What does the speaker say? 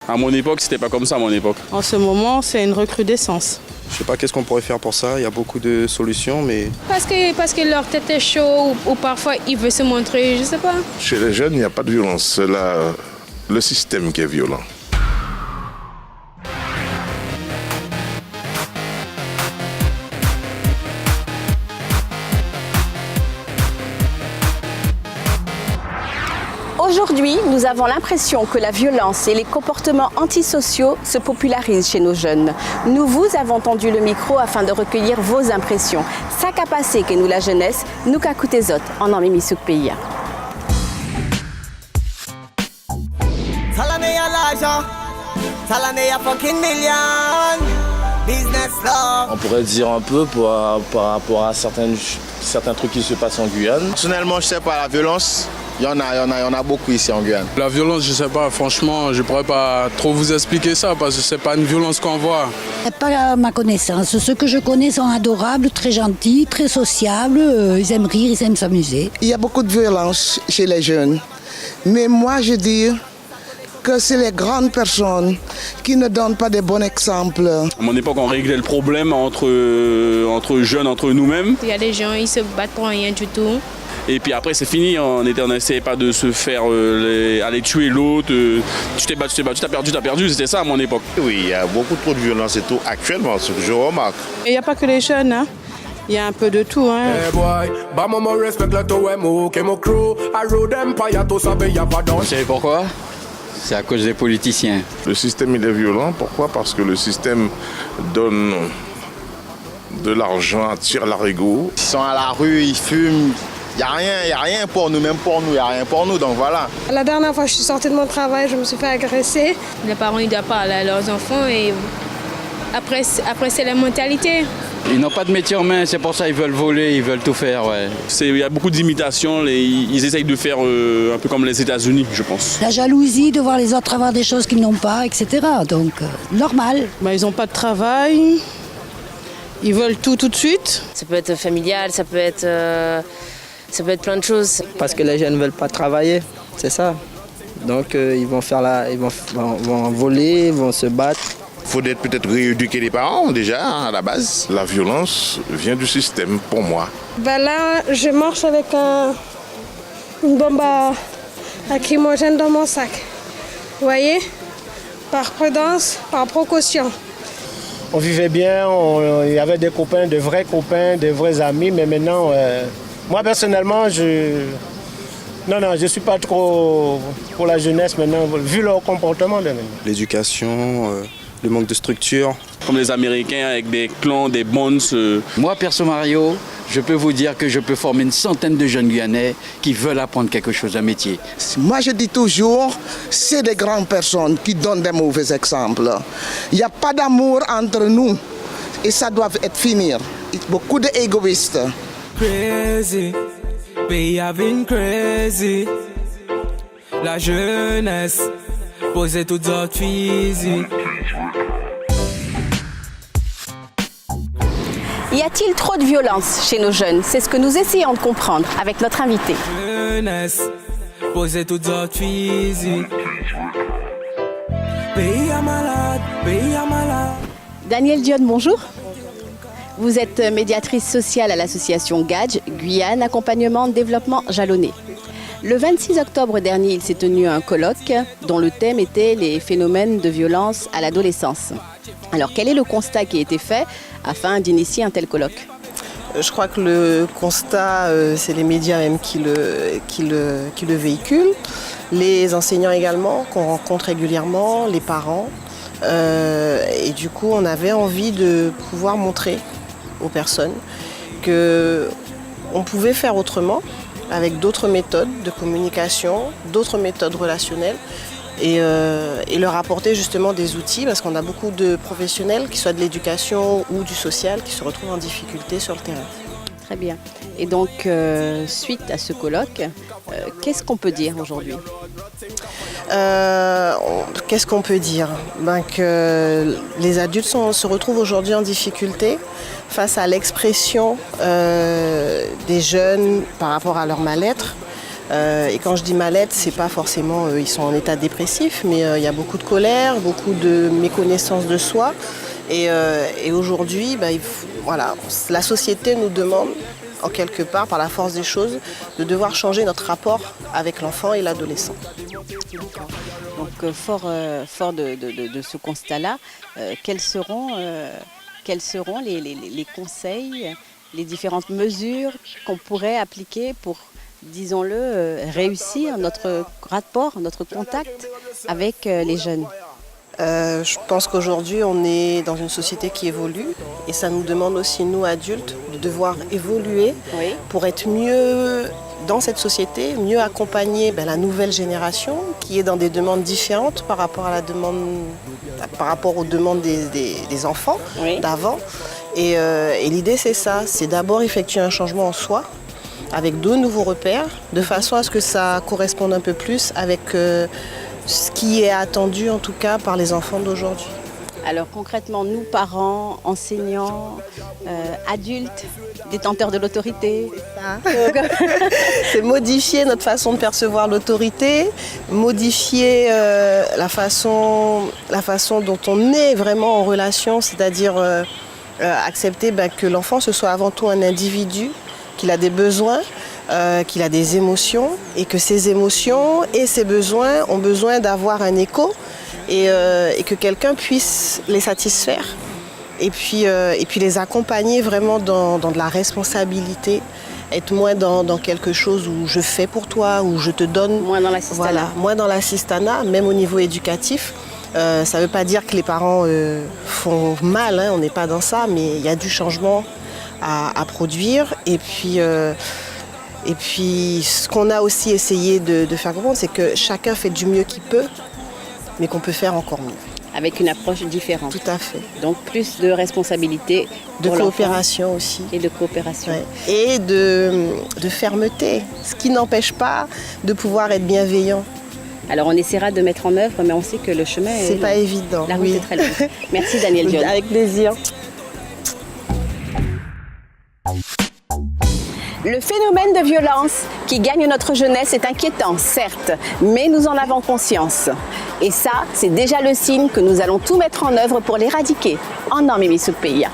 À mon époque, c'était pas comme ça à mon époque. En ce moment, c'est une recrudescence. Je sais pas qu'est-ce qu'on pourrait faire pour ça, il y a beaucoup de solutions, mais... Parce que leur tête est chaude ou parfois ils veulent se montrer, je sais pas. Chez les jeunes, il n'y a pas de violence, c'est le système qui est violent. Aujourd'hui, nous avons l'impression que la violence et les comportements antisociaux se popularisent chez nos jeunes. Nous vous avons tendu le micro afin de recueillir vos impressions. Ça qu'a passé que nous la jeunesse, nous qu'a coûté zot en ami souk pays. On pourrait dire un peu par rapport à certains trucs qui se passent en Guyane. Personnellement, je sais pas, la violence, il y en a beaucoup ici en Guyane. La violence, je sais pas, franchement, je pourrais pas trop vous expliquer ça parce que c'est pas une violence qu'on voit. Pas à ma connaissance. Ceux que je connais sont adorables, très gentils, très sociables, ils aiment rire, ils aiment s'amuser. Il y a beaucoup de violence chez les jeunes, mais moi je dis que c'est les grandes personnes qui ne donnent pas de bons exemples. À mon époque, on réglait le problème entre jeunes, entre nous-mêmes. Il y a des gens, ils se battent pour rien du tout. Et puis après, c'est fini. On n'essayait pas de se faire aller tuer l'autre. Tu t'es battu, t'as perdu. C'était ça à mon époque. Oui, il y a beaucoup trop de violence et tout actuellement, ce que je remarque. Et il n'y a pas que les jeunes, hein. Il y a un peu de tout, hein. Vous savez pourquoi ? C'est à cause des politiciens. Le système il est violent, pourquoi ? Parce que le système donne de l'argent, attire l'arigot. Ils sont à la rue, ils fument, il n'y a rien pour nous, même pour nous, il n'y a rien pour nous, donc voilà. La dernière fois, je suis sortie de mon travail, je me suis fait agresser. Les parents, ils doivent parler à leurs enfants et après c'est la mentalité. Ils n'ont pas de métier en main, c'est pour ça qu'ils veulent voler, ils veulent tout faire. Ouais. Il y a beaucoup d'imitations, ils essayent de faire un peu comme les États-Unis, je pense. La jalousie de voir les autres avoir des choses qu'ils n'ont pas, etc. Donc, normal. Ils n'ont pas de travail, ils veulent tout de suite. Ça peut être familial, ça peut être plein de choses. Parce que les jeunes ne veulent pas travailler, c'est ça. Donc ils vont voler, ils vont se battre. Il faut peut-être rééduquer les parents déjà à la base. La violence vient du système pour moi. Là, je marche avec une bombe à lacrymogène dans mon sac. Vous voyez ? Par prudence, par précaution. On vivait bien, il y avait des copains, de vrais copains, de vrais amis, mais maintenant, moi personnellement, je ne suis pas trop pour la jeunesse maintenant, vu leur comportement de maintenant. L'éducation, le manque de structure. Comme les Américains avec des clans, des bonds. Moi, perso Mario, je peux vous dire que je peux former une centaine de jeunes Guyanais qui veulent apprendre quelque chose, un métier. Moi je dis toujours, c'est des grandes personnes qui donnent des mauvais exemples. Il n'y a pas d'amour entre nous et ça doit être finir. Beaucoup d'égoïstes. Crazy, we have been crazy. La jeunesse, posez toutes autres physiques. Y a-t-il trop de violence chez nos jeunes? C'est ce que nous essayons de comprendre avec notre invité. Jeunesse, posez toutes autres physiques. Pays à malade, pays à malade. Danielle Dionne, bonjour. Vous êtes médiatrice sociale à l'association GADJ, Guyane Accompagnement Développement Jalonnais. Le 26 octobre dernier, il s'est tenu un colloque dont le thème était les phénomènes de violence à l'adolescence. Alors, quel est le constat qui a été fait afin d'initier un tel colloque ? Je crois que le constat, c'est les médias même qui le véhiculent, les enseignants également, qu'on rencontre régulièrement, les parents. Et du coup, on avait envie de pouvoir montrer aux personnes qu'on pouvait faire autrement, avec d'autres méthodes de communication, d'autres méthodes relationnelles, et leur apporter justement des outils, parce qu'on a beaucoup de professionnels, qui soient de l'éducation ou du social, qui se retrouvent en difficulté sur le terrain. Très bien. Et donc, suite à ce colloque, qu'est-ce qu'on peut dire aujourd'hui ? Qu'est-ce qu'on peut dire ? Que les adultes se retrouvent aujourd'hui en difficulté face à l'expression des jeunes par rapport à leur mal-être. Et quand je dis mal-être, c'est pas forcément ils sont en état dépressif, mais il y a beaucoup de colère, beaucoup de méconnaissance de soi. Et aujourd'hui, voilà, la société nous demande, en quelque part, par la force des choses, de devoir changer notre rapport avec l'enfant et l'adolescent. Donc fort de ce constat-là, quels seront les conseils, les différentes mesures qu'on pourrait appliquer pour, disons-le, réussir notre rapport, notre contact avec les jeunes? Je pense qu'aujourd'hui, on est dans une société qui évolue et ça nous demande aussi, nous adultes, de devoir évoluer pour être mieux dans cette société, mieux accompagner la nouvelle génération qui est dans des demandes différentes par rapport aux demandes des enfants d'avant. Et l'idée, c'est ça, c'est d'abord effectuer un changement en soi avec de nouveaux repères, de façon à ce que ça corresponde un peu plus avec ce qui est attendu en tout cas par les enfants d'aujourd'hui. Alors concrètement, nous, parents, enseignants, adultes, détenteurs de l'autorité. C'est modifier notre façon de percevoir l'autorité, modifier la façon dont on est vraiment en relation, c'est-à-dire accepter que l'enfant ce soit avant tout un individu, qu'il a des besoins, qu'il a des émotions et que ces émotions et ces besoins ont besoin d'avoir un écho et que quelqu'un puisse les satisfaire et puis les accompagner vraiment dans de la responsabilité, être moins dans quelque chose où je fais pour toi, où je te donne. Moins dans l'assistanat. Voilà, moins dans l'assistanat, même au niveau éducatif. Ça ne veut pas dire que les parents font mal, on n'est pas dans ça, mais il y a du changement à produire. Et puis ce qu'on a aussi essayé de faire comprendre, c'est que chacun fait du mieux qu'il peut, mais qu'on peut faire encore mieux. Avec une approche différente. Tout à fait. Donc plus de responsabilité. De coopération aussi. Et de coopération. Ouais. Et de fermeté, ce qui n'empêche pas de pouvoir être bienveillant. Alors on essaiera de mettre en œuvre, mais on sait que le chemin est long. C'est pas évident. La route est très longue. Merci Danielle Dione. Avec plaisir. Le phénomène de violence qui gagne notre jeunesse est inquiétant, certes, mais nous en avons conscience. Et ça, c'est déjà le signe que nous allons tout mettre en œuvre pour l'éradiquer. En nom Mimi Soupeya.